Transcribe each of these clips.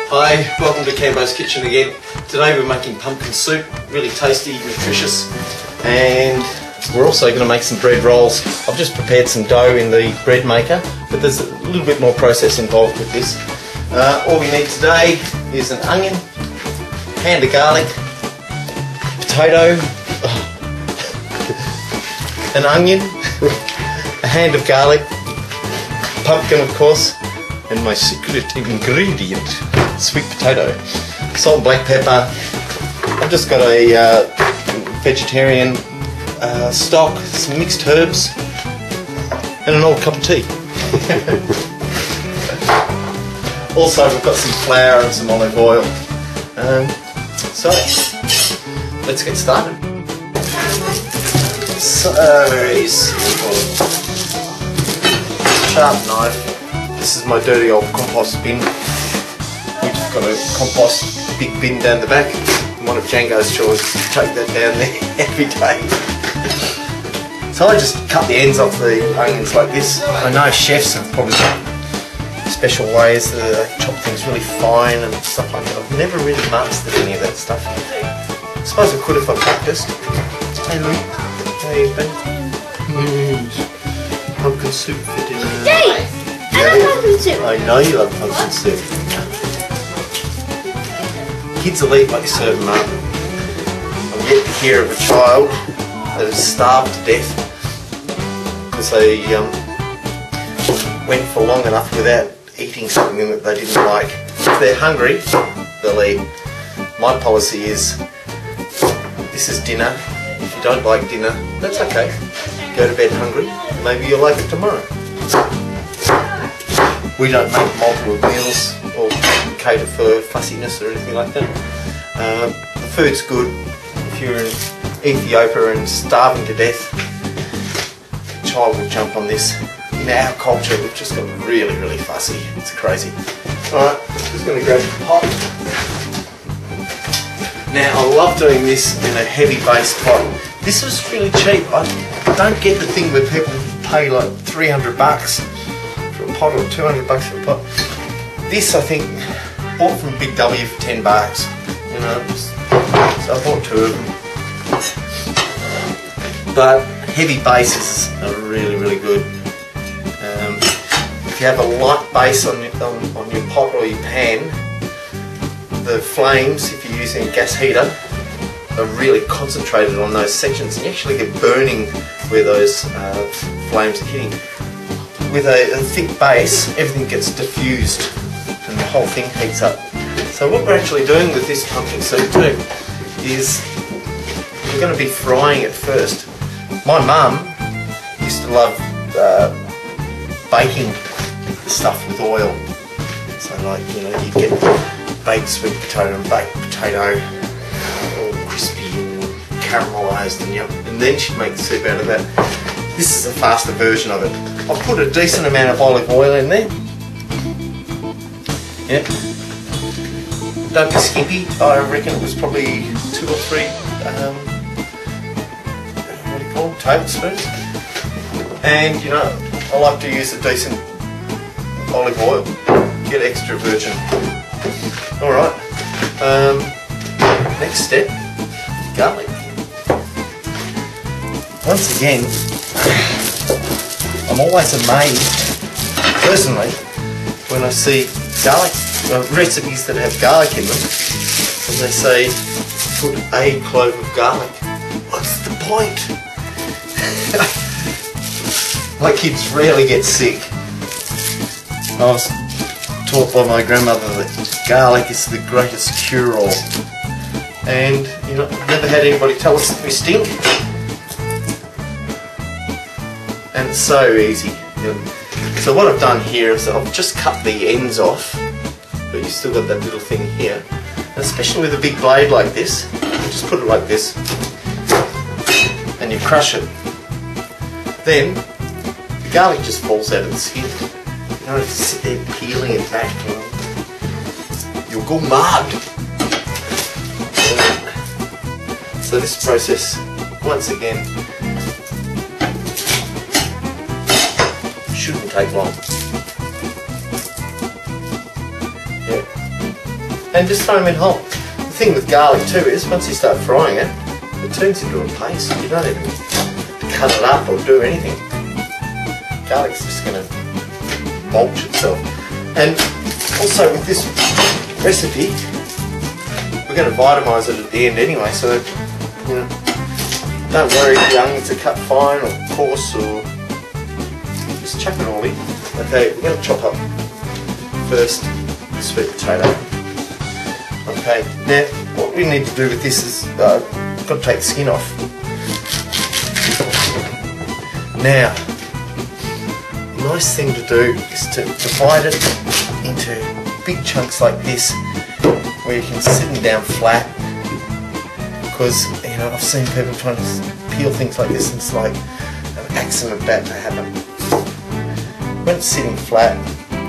Hi, welcome to Cambo's Kitchen again. Today we're making pumpkin soup, really tasty, nutritious, and we're also going to make some bread rolls. I've just prepared some dough in the bread maker, but there's a little bit more process involved with this. All we need today is an onion, hand of garlic, potato, an onion, a hand of garlic, pumpkin of course, and my secret ingredient, sweet potato, salt and black pepper. I've just got a vegetarian stock, some mixed herbs, and an old cup of tea. Also we've got some flour and some olive oil. So let's get started. So very simple. Sharp knife. This is my dirty old compost bin. We've just got a compost big bin down the back. One of Django's chores is to take that down there every day. So I just cut the ends off the onions like this. I know chefs have probably got special ways that they chop things really fine and stuff like that. I've never really mastered any of that stuff. I suppose I could if I practiced. Hey Lou, how you been? Pumpkin soup for dinner. Dave! I love pumpkin soup. I know you love pumpkin soup. Kids will eat what you serve them up. I'm yet to hear of a child that is starved to death because they went for long enough without eating something that they didn't like. If they're hungry, they'll eat. My policy is, this is dinner. If you don't like dinner, that's okay. Go to bed hungry, maybe you'll like it tomorrow. We don't make multiple meals or cater for fussiness or anything like that. The food's good. If you're in Ethiopia and starving to death, a child will jump on this. In our culture, we've just got really, really fussy. It's crazy. Alright, just going to grab the pot. Now, I love doing this in a heavy base pot. This was really cheap. I don't get the thing where people pay like $300 for a pot or $200 for a pot. This, I think, bought from Big W for $10. You know, so I bought 2 of them. But heavy bases are really, really good. If you have a light base on your pot or your pan, the flames, if you're using a gas heater, are really concentrated on those sections, and you actually get burning where those flames are hitting. With a thick base, everything gets diffused and the whole thing heats up. So what we're actually doing with this pumpkin soup too is we're going to be frying it first. My mum used to love baking the stuff with oil. So like, you know, you get baked sweet potato and baked potato all crispy and caramelised, and then she'd make the soup out of that. This is a faster version of it. I've put a decent amount of olive oil in there. Yep. Don't be skimpy. I reckon it was probably 2 or 3 what do you call them? Tablespoons. And you know, I like to use a decent olive oil. Get extra virgin. Alright. Next step, garlic. Once again, I'm always amazed, personally, when I see garlic recipes that have garlic in them, and they say, put a clove of garlic. What's the point? My kids rarely get sick. I was taught by my grandmother that garlic is the greatest cure-all. And, you know, I've never had anybody tell us that we stink. And it's so easy. You know. So what I've done here is I've just cut the ends off, but you've still got that little thing here. And especially with a big blade like this, you just put it like this, and you crush it. Then, the garlic just falls out of the skin. You don't have to sit there peeling it back. You know. You'll go mad. So this process, once again, shouldn't take long. Yeah. and just throw them in whole. The thing with garlic too is once you start frying it, it turns into a paste. You don't even cut it up or do anything. Garlic's just going to mulch itself. And also with this recipe, we're going to vitamise it at the end anyway, so you know, don't worry if the onions are cut fine or coarse, or just chuck it all in. Okay, we're going to chop up first the sweet potato. Okay, now what we need to do with this is got to take the skin off. Now, the nice thing to do is to divide it into big chunks like this, where you can sit them down flat. Because you know, I've seen people trying to peel things like this, and it's like an accident about to happen. When it's sitting flat,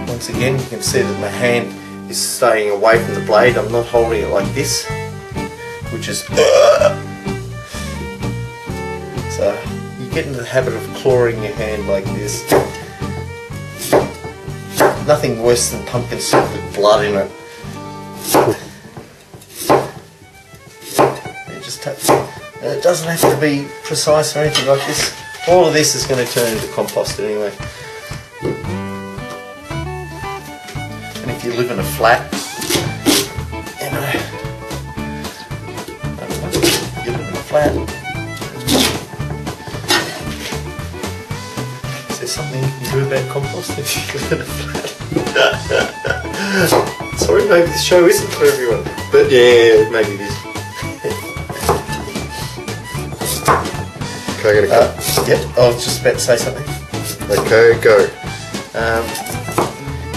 once again, you can see that my hand is staying away from the blade. I'm not holding it like this, which is so you get into the habit of clawing your hand like this. Nothing worse than pumpkin soup with blood in it. You just touch. It doesn't have to be precise or anything like this. All of this is going to turn into compost anyway. And if you live in a flat, you know, you live in a flat. Is there something you can do about compost if you live in a flat? Sorry, maybe this show isn't for everyone, but yeah, maybe it is. Okay, I'm gonna cut. Yeah, I was just about to say something. Okay, go.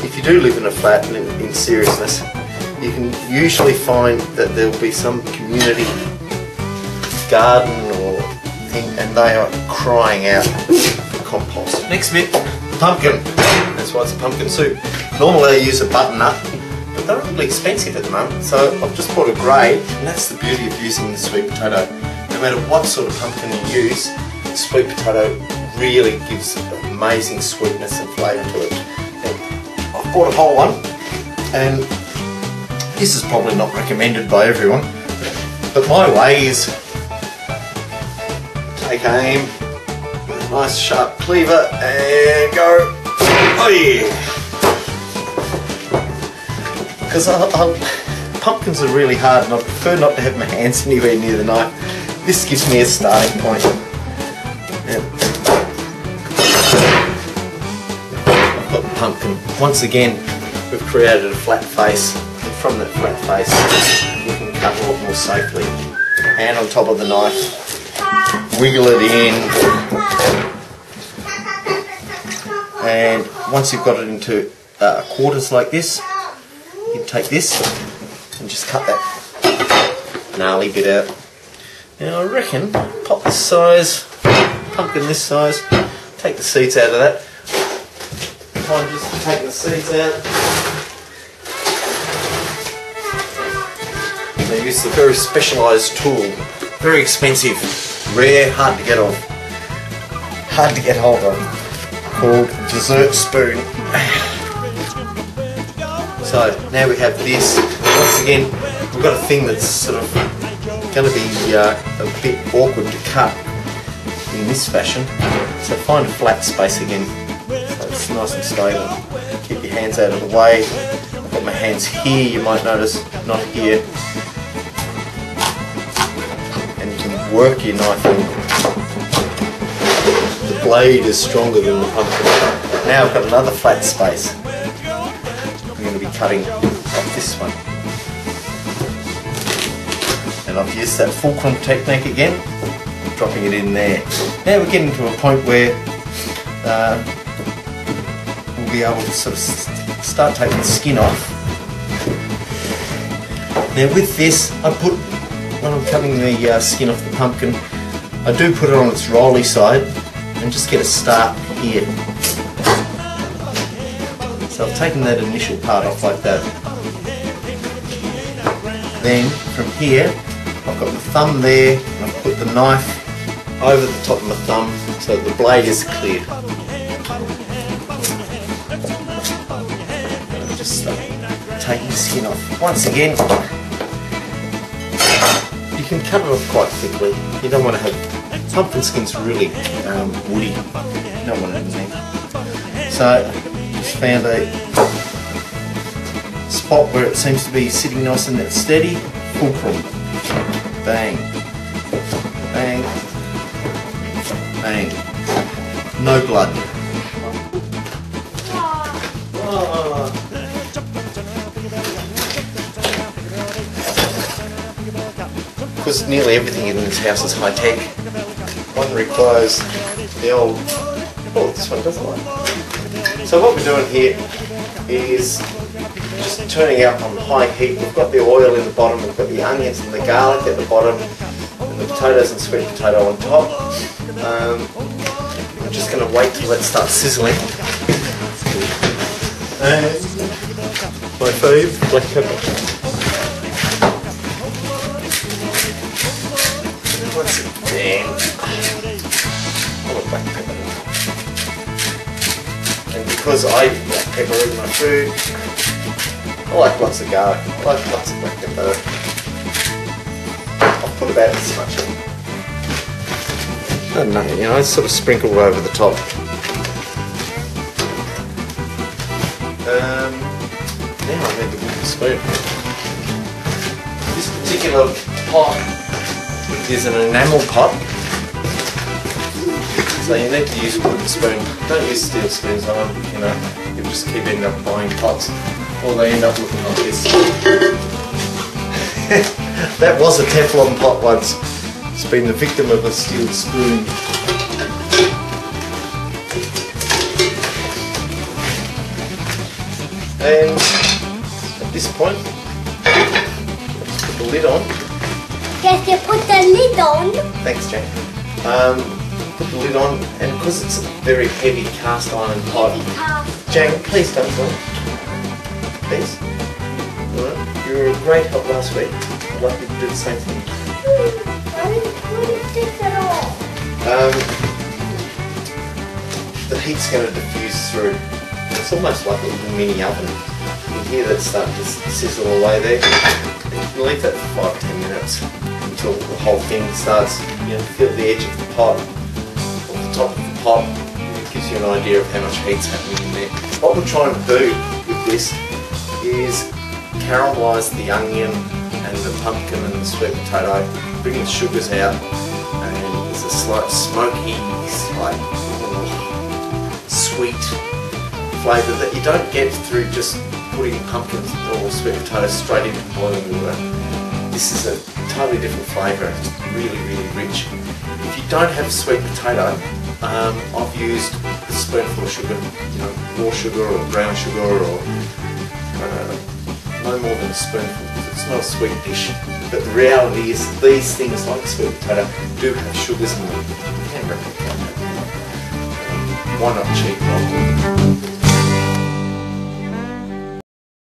If you do live in a flat, in seriousness, you can usually find that there will be some community garden or thing, and they are crying out for compost. Next bit, pumpkin. That's why it's a pumpkin soup. Normally I use a butternut, but they're really expensive at the moment, so I've just bought a grade, and that's the beauty of using the sweet potato. No matter what sort of pumpkin you use, sweet potato really gives amazing sweetness and flavour to it. And I've bought a whole one, and this is probably not recommended by everyone, but my way is take aim with a nice sharp cleaver and go, oh yeah! Because pumpkins are really hard, and I prefer not to have my hands anywhere near the knife. This gives me a starting point. Yep. I've got the pumpkin. Once again, we've created a flat face, and from that flat face, you can cut a lot more safely. Hand on top of the knife, wiggle it in, and once you've got it into quarters like this, you can take this and just cut that gnarly bit out. Now I reckon pop this size, pumpkin this size, take the seeds out of that. Try and just take the seeds out. They use a very specialised tool, very expensive, rare, hard to get hold of, called dessert spoon. So now we have this. Once again, we've got a thing that's sort of going to be a bit awkward to cut in this fashion. So find a flat space again, so it's nice and stable. Keep your hands out of the way. I've got my hands here, you might notice, not here. And you can work your knife in. The blade is stronger than the pumpkin. Now I've got another flat space. I'm going to be cutting off this one. And I've used that fulcrum technique again, dropping it in there. Now we're getting to a point where we'll be able to sort of start taking the skin off. Now with this, when I'm cutting the skin off the pumpkin, I do put it on its rolly side and just get a start here. So I've taken that initial part off like that. Then from here, I've got the thumb there, and I've put the knife over the top of my thumb so that the blade is clear. Just take taking the skin off. Once again, you can cut it off quite thickly. You don't want to have pumpkin skin's really woody. You don't want it in there. So just found a spot where it seems to be sitting nice and steady. Fulcrum. Bang. Bang. Bang. No blood. Because nearly everything in this house is high tech. One requires the old. Oh, this one doesn't like. So what we're doing here is just turning out on high heat. We've got the oil in the bottom, we've got the onions and the garlic at the bottom, and the potatoes and sweet potato on top. I'm just going to wait till it starts sizzling. And my fave, black pepper. Once again, I love black pepper. And because I eat black pepper in my food, I like lots of garlic, I like lots of black pepper. I'll put about this much in. I don't know, you know, I sort of sprinkle over the top. Now I need the wooden spoon. This particular pot is an enamel pot, so you need to use a wooden spoon. Don't use steel spoons on them, you know, you'll just keep ending up buying pots, or they end up looking like this. That was a Teflon pot once. It's been the victim of a steel spoon. And at this point, let's put the lid on. Yes, you put the lid on. Thanks, Jane. Put the lid on, and because it's a very heavy cast iron pot, Jane, please don't fall. Please. Alright. You were a great help last week. I'd like you to do the same thing. I didn't take it off. The heat's going to diffuse through. It's almost like a little mini oven. You can hear that starting to sizzle away there. You leave that for 5-10 minutes until the whole thing starts, you know, feel the edge of the pot, or the top of the pot. It gives you an idea of how much heat's happening in there. What we're trying to do with this is caramelise the onion and the pumpkin and the sweet potato, bring the sugars out, and there's a slight smoky, slight sweet flavour that you don't get through just putting pumpkins or sweet potatoes straight into boiling water. This is a totally different flavour. It's really, really rich. If you don't have sweet potato, I've used a spoonful of sugar, you know, raw sugar or brown sugar, or no more than a spoonful. It's not a sweet dish, but the reality is these things like sweet potato do have sugars in them. You can replicate that. Why not cheat?